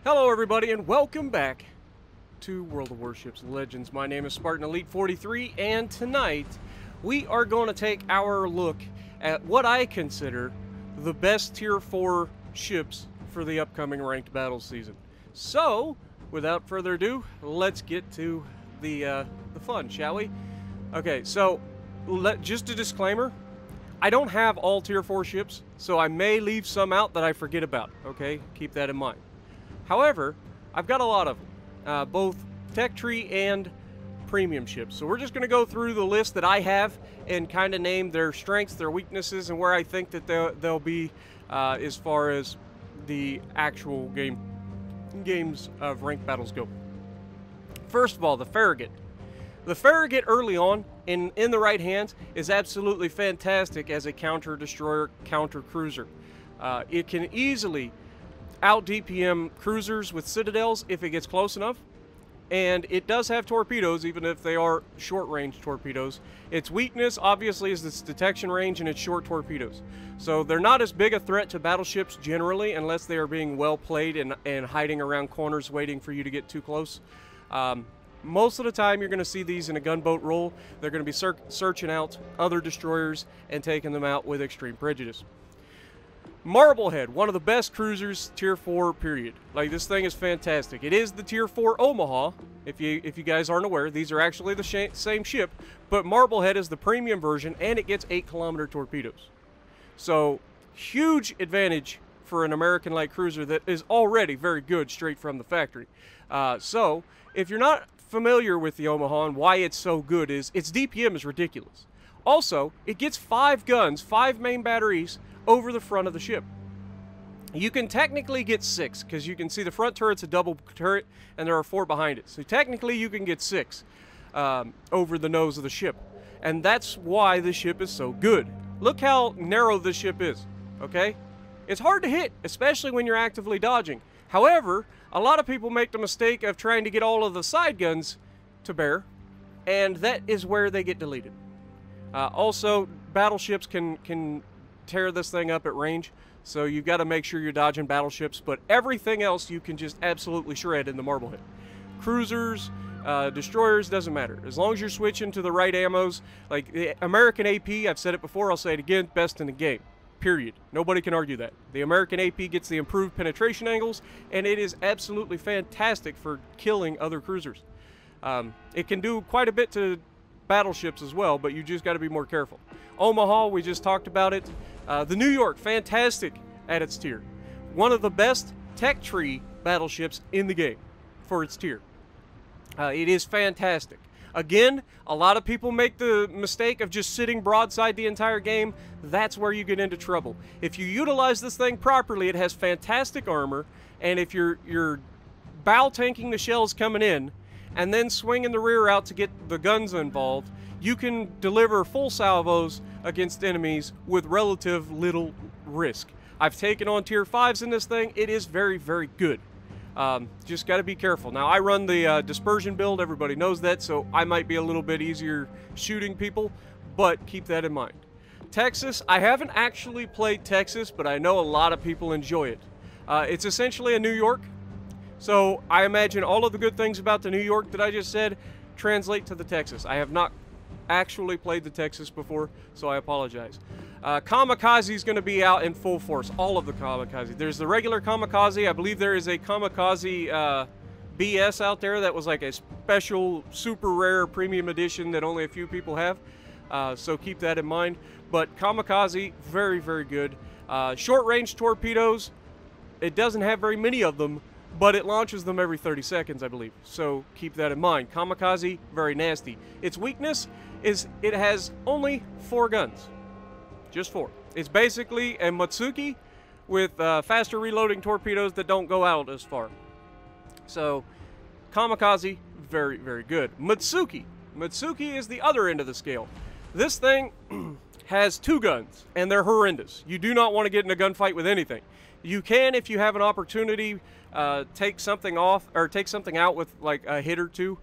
Hello everybody and welcome back to World of Warships Legends. My name is Spartan Elite 43 and tonight we are going to take our look at what I consider the best tier 4 ships for the upcoming ranked battle season. So, without further ado, let's get to the fun, shall we? Okay, so just a disclaimer, I don't have all tier 4 ships, so I may leave some out that I forget about, okay? Keep that in mind. However, I've got a lot of them, both tech tree and premium ships. So we're just going to go through the list that I have and kind of name their strengths, their weaknesses, and where I think that they'll be as far as the actual games of ranked battles go. First of all, the FARRAGUT. The FARRAGUT early on, in the right hands, is absolutely fantastic as a counter-destroyer, counter-cruiser. It can easily out-DPM cruisers with citadels if it gets close enough, and it does have torpedoes even if they are short-range torpedoes. Its weakness obviously is its detection range and its short torpedoes. So they're not as big a threat to battleships generally unless they are being well played and hiding around corners waiting for you to get too close. Most of the time you're going to see these in a gunboat role. They're going to be searching out other destroyers and taking them out with extreme prejudice. Marblehead, one of the best cruisers, tier 4, period. Like, this thing is fantastic. It is the tier 4 Omaha, if you guys aren't aware. These are actually the same ship, but Marblehead is the premium version, and it gets 8-kilometer torpedoes. So, huge advantage for an American-like cruiser that is already very good straight from the factory. So, if you're not familiar with the Omaha and why it's so good, is its DPM is ridiculous. Also, it gets 5 guns, 5 main batteries, over the front of the ship. You can technically get 6 because you can see the front turret's a double turret and there are 4 behind it. So technically you can get 6 over the nose of the ship. And that's why the ship is so good. Look how narrow this ship is, okay? It's hard to hit, especially when you're actively dodging. However, a lot of people make the mistake of trying to get all of the side guns to bear, and that is where they get deleted. Also, battleships can tear this thing up at range, so you've got to make sure you're dodging battleships, but everything else you can just absolutely shred in the Marblehead. Cruisers, destroyers, doesn't matter. As long as you're switching to the right ammos, like the American AP, I've said it before, I'll say it again, best in the game. Period. Nobody can argue that. The American AP gets the improved penetration angles, and it is absolutely fantastic for killing other cruisers. It can do quite a bit to battleships as well, but you just got to be more careful. Omaha, we just talked about it. The New York, fantastic at its tier. One of the best tech tree battleships in the game for its tier. It is fantastic. Again, a lot of people make the mistake of just sitting broadside the entire game. That's where you get into trouble. If you utilize this thing properly, it has fantastic armor, and if you're bow tanking the shells coming in and then swinging the rear out to get the guns involved, you can deliver full salvos against enemies with relative little risk. I've taken on tier 5s in this thing. It is very, very good. Just got to be careful. Now, I run the dispersion build. Everybody knows that, so I might be a little bit easier shooting people, but keep that in mind. Texas, I haven't actually played Texas, but I know a lot of people enjoy it. It's essentially a New York, so I imagine all of the good things about the New York that I just said translate to the Texas. I have not actually played the Texas before, so I apologize. Kamikaze is going to be out in full force. All of the Kamikaze. There's the regular Kamikaze. I believe there is a Kamikaze BS out there that was like a special, super rare premium edition that only a few people have. So keep that in mind. But Kamikaze, very, very good. Short-range torpedoes, it doesn't have very many of them, but it launches them every 30 seconds, I believe. So keep that in mind. Kamikaze, very nasty. Its weakness is it has only 4 guns. Just 4. It's basically a MUTSUKI with faster reloading torpedoes that don't go out as far. So, Kamikaze, very, very good. MUTSUKI. MUTSUKI is the other end of the scale. This thing has 2 guns, and they're horrendous. You do not want to get in a gunfight with anything. You can, if you have an opportunity, take something off, or take something out with like a hit or 2,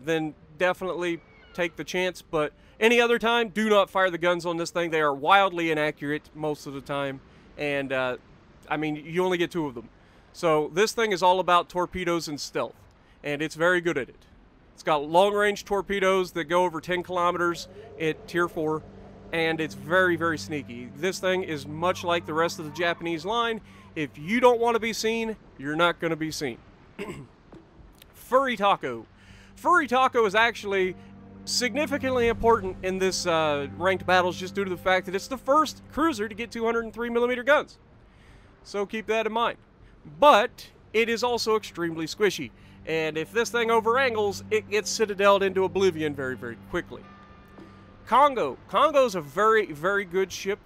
then definitely take the chance, but any other time, do not fire the guns on this thing. They are wildly inaccurate most of the time, and I mean, you only get 2 of them. So this thing is all about torpedoes and stealth, and it's very good at it. It's got long-range torpedoes that go over 10 kilometers at Tier 4, and it's very, very sneaky. This thing is much like the rest of the Japanese line. If you don't want to be seen, you're not going to be seen. Furitako. Furitako is actually significantly important in this ranked battles just due to the fact that it's the first cruiser to get 203mm guns. So keep that in mind. But it is also extremely squishy. And if this thing overangles, it gets citadeled into oblivion very, very quickly. Congo. Congo is a very, very good ship.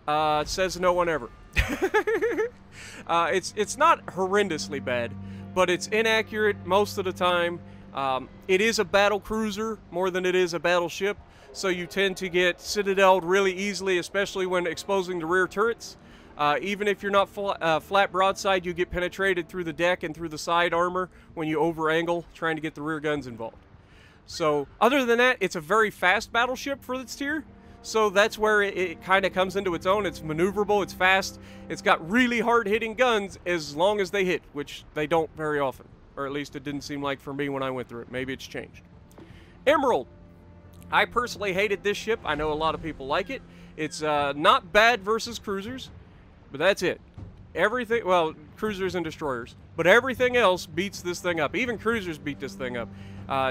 It says no one ever. It's not horrendously bad, but it's inaccurate most of the time. It is a battle cruiser more than it is a battleship, so you tend to get citadeled really easily, especially when exposing the rear turrets. Even if you're not flat broadside, you get penetrated through the deck and through the side armor when you over-angle trying to get the rear guns involved. So, other than that, it's a very fast battleship for its tier, so that's where it kind of comes into its own. It's maneuverable, it's fast, it's got really hard-hitting guns as long as they hit, which they don't very often. Or at least it didn't seem like for me when I went through it. Maybe it's changed. Emerald. I personally hated this ship. I know a lot of people like it. It's not bad versus cruisers, but that's it. Everything, well, cruisers and destroyers, but everything else beats this thing up. Even cruisers beat this thing up.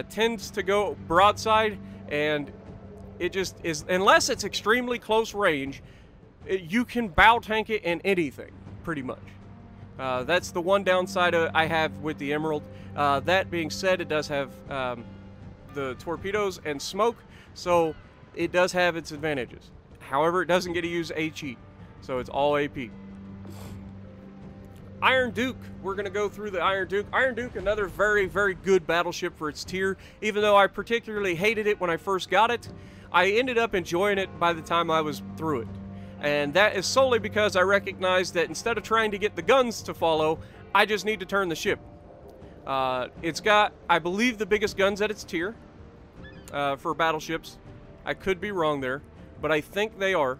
Tends to go broadside, and it just is, unless it's extremely close range, you can bow tank it in anything, pretty much. That's the one downside I have with the Emerald. That being said, it does have the torpedoes and smoke, so it does have its advantages. However, it doesn't get to use HE, so it's all AP. Iron Duke. We're going to go through the Iron Duke. Iron Duke, another very, very good battleship for its tier. Even though I particularly hated it when I first got it, I ended up enjoying it by the time I was through it. And that is solely because I recognized that instead of trying to get the guns to follow, I just need to turn the ship. It's got, I believe, the biggest guns at its tier for battleships. I could be wrong there, but I think they are.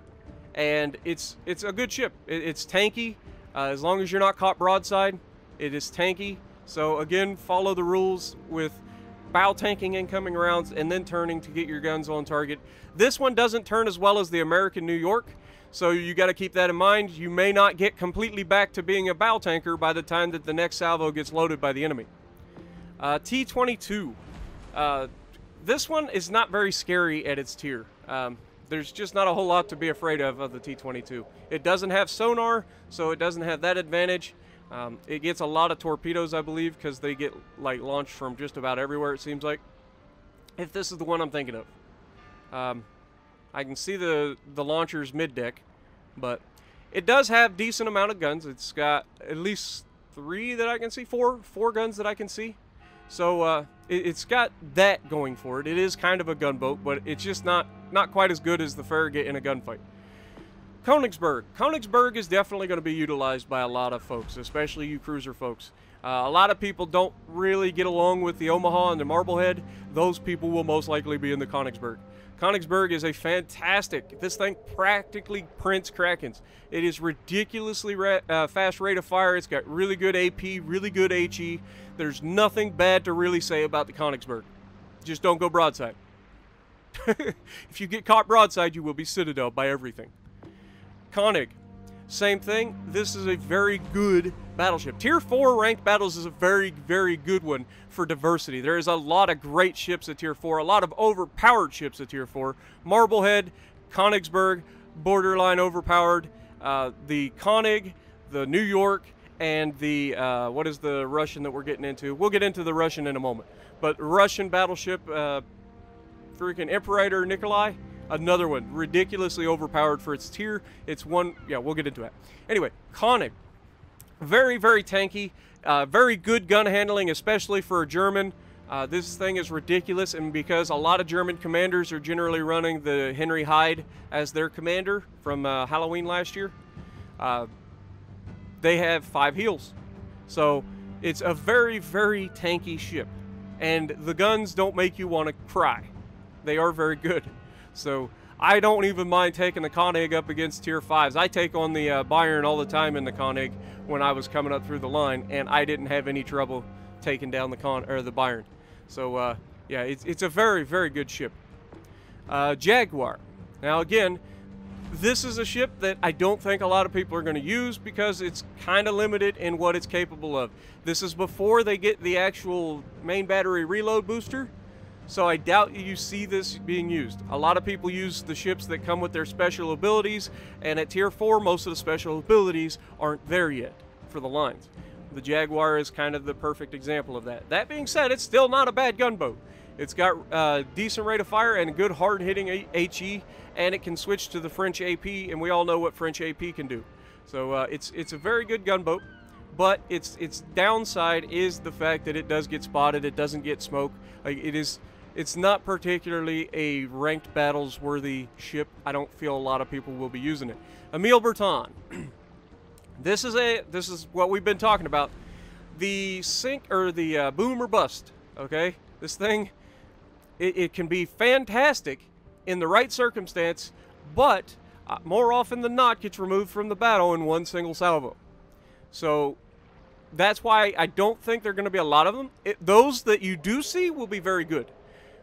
And it's a good ship. It's tanky. As long as you're not caught broadside, it is tanky. So again, follow the rules with bow tanking incoming rounds and then turning to get your guns on target. This one doesn't turn as well as the American New York, so you got to keep that in mind. You may not get completely back to being a bow tanker by the time that the next salvo gets loaded by the enemy. T-22. This one is not very scary at its tier. There's just not a whole lot to be afraid of the T-22. It doesn't have sonar, so it doesn't have that advantage. It gets a lot of torpedoes, I believe, because they get like launched from just about everywhere, it seems like. If this is the one I'm thinking of. I can see the launchers mid-deck, but it does have decent amount of guns. It's got at least 3 that I can see, 4 guns that I can see. So it's got that going for it. It is kind of a gunboat, but it's just not quite as good as the Farragut in a gunfight. Königsberg. Königsberg is definitely going to be utilized by a lot of folks, especially you cruiser folks. A lot of people don't really get along with the Omaha and the Marblehead. Those people will most likely be in the Königsberg. Königsberg is a fantastic, this thing practically prints Krakens. It is ridiculously fast rate of fire. It's got really good AP, really good HE. There's nothing bad to really say about the Königsberg. Just don't go broadside. If you get caught broadside, you will be citadeled by everything. Konig. Same thing. This is a very good battleship. Tier 4 ranked battles is a very, very good one for diversity. There is a lot of great ships at Tier 4, a lot of overpowered ships at Tier 4. Marblehead, Königsberg, borderline overpowered. The Konig, the New York, and the, what is the Russian that we're getting into? We'll get into the Russian in a moment. But Russian battleship, freaking Imperator Nikolai. Another one, ridiculously overpowered for its tier. It's one, yeah, we'll get into that. Anyway, Konig, very, very tanky, very good gun handling, especially for a German. This thing is ridiculous, and because a lot of German commanders are generally running the Henry Hyde as their commander from Halloween last year, they have 5 heels. So it's a very, very tanky ship, and the guns don't make you want to cry. They are very good. So I don't even mind taking the Konig up against Tier 5s. I take on the Bayern all the time in the Konig when I was coming up through the line, and I didn't have any trouble taking down the Byron. So yeah, it's a very, very good ship. Jaguar. Now again, this is a ship that I don't think a lot of people are going to use because it's kind of limited in what it's capable of. This is before they get the actual main battery reload booster, so I doubt you see this being used. A lot of people use the ships that come with their special abilities, and at Tier 4, most of the special abilities aren't there yet for the lines. The Jaguar is kind of the perfect example of that. That being said, it's still not a bad gunboat. It's got a decent rate of fire and a good hard-hitting HE, and it can switch to the French AP, and we all know what French AP can do. So it's a very good gunboat, but its downside is the fact that it does get spotted. It doesn't get smoke. Like it's not particularly a ranked battles worthy ship. I don't feel a lot of people will be using it. EMILE BERTIN. This is what we've been talking about. The sink or the boom or bust. Okay, this thing, it can be fantastic in the right circumstance, but more often than not gets removed from the battle in one single salvo. So that's why I don't think there are going to be a lot of them. Those that you do see will be very good,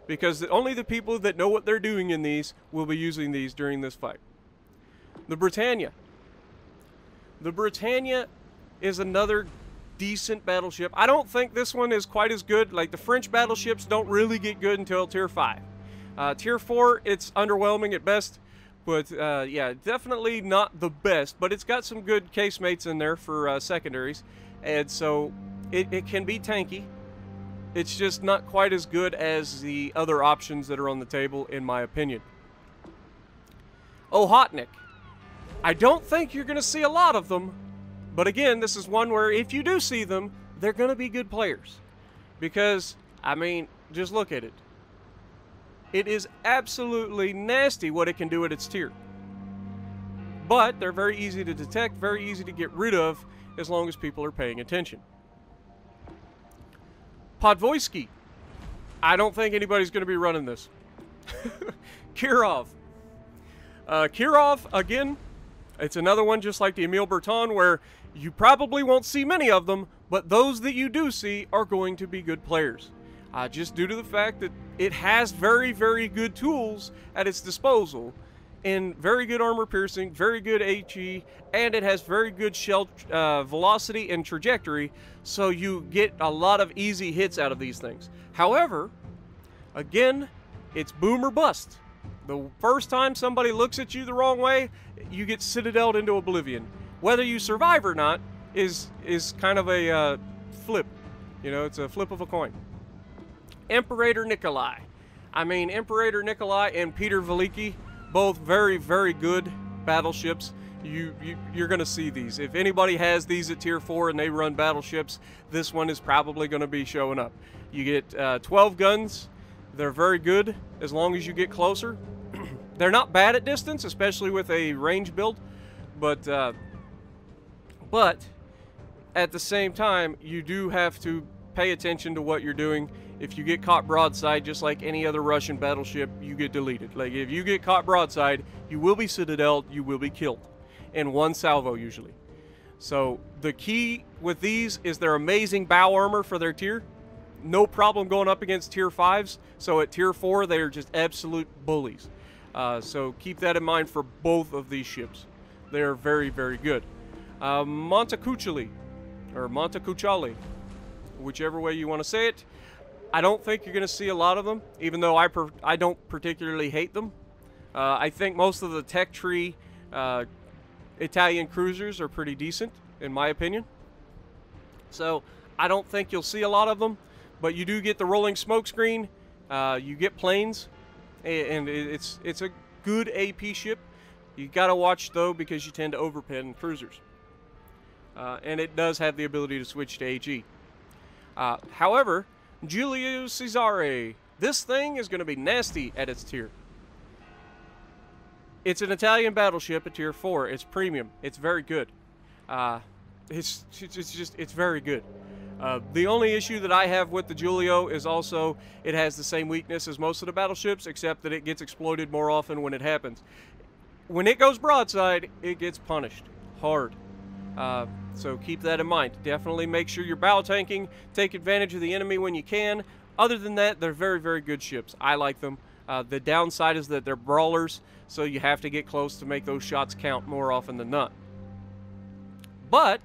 because only the people that know what they're doing in these will be using these during this fight. The Britannia. The Britannia is another decent battleship. I don't think this one is quite as good. Like, the French battleships don't really get good until Tier 5. Tier 4, it's underwhelming at best, but yeah, definitely not the best, but it's got some good casemates in there for secondaries, and so it can be tanky. It's just not quite as good as the other options that are on the table, in my opinion. Ochotnik. I don't think you're going to see a lot of them, but again, this is one where if you do see them, they're going to be good players. Because, I mean, just look at it. It is absolutely nasty what it can do at its tier. But they're very easy to detect, very easy to get rid of, as long as people are paying attention. Podvoisky. I don't think anybody's going to be running this. Kirov. Kirov, again, it's another one just like the EMILE BERTIN, where you probably won't see many of them, but those that you do see are going to be good players. Just due to the fact that it has very, very good tools at its disposal, and very good armor piercing, very good HE, and it has very good shell velocity and trajectory, so you get a lot of easy hits out of these things. However, again, it's boom or bust. The first time somebody looks at you the wrong way, you get citadeled into oblivion. Whether you survive or not is kind of a flip. You know, it's a flip of a coin. Imperator Nikolai. I mean, Imperator Nikolai and Peter Veliki, both very, very good battleships. You're going to see these. If anybody has these at Tier 4 and they run battleships, this one is probably going to be showing up. You get 12 guns. They're very good as long as you get closer. They're not bad at distance, especially with a range build, but at the same time, you do have to pay attention to what you're doing. If you get caught broadside, just like any other Russian battleship, you get deleted. Like, if you get caught broadside, you will be citadeled, you will be killed. In one salvo, usually. So, the key with these is their amazing bow armor for their tier. No problem going up against Tier 5s. So, at Tier 4, they are just absolute bullies. So, keep that in mind for both of these ships. They are very, very good. Montecuccoli, or Montecuccoli, whichever way you want to say it. I don't think you're going to see a lot of them, even though I don't particularly hate them. I think most of the tech tree Italian cruisers are pretty decent, in my opinion. So I don't think you'll see a lot of them, but you do get the rolling smoke screen. You get planes, and it's a good AP ship. You got to watch, though, because you tend to overpen cruisers. And it does have the ability to switch to HE. However, Giulio Cesare. This thing is going to be nasty at its tier. It's an Italian battleship at Tier 4. It's premium. It's very good. It's very good. The only issue that I have with the Giulio is also it has the same weakness as most of the battleships, except that it gets exploded more often when it happens. When it goes broadside, it gets punished hard. So keep that in mind. Definitely make sure you're bow tanking. Take advantage of the enemy when you can. Other than that, they're very, very good ships. I like them. The downside is that they're brawlers, so you have to get close to make those shots count more often than not. But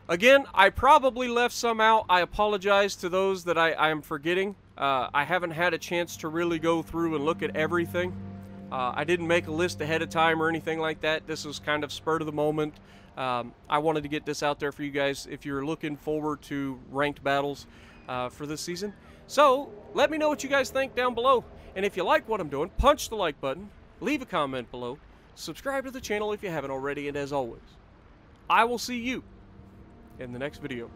again, I probably left some out. I apologize to those that I am forgetting. I haven't had a chance to really go through and look at everything. I didn't make a list ahead of time or anything like that. This was kind of spur of the moment. I wanted to get this out there for you guys if you're looking forward to ranked battles for this season. So let me know what you guys think down below. And if you like what I'm doing, punch the like button, leave a comment below, subscribe to the channel if you haven't already, and as always, I will see you in the next video.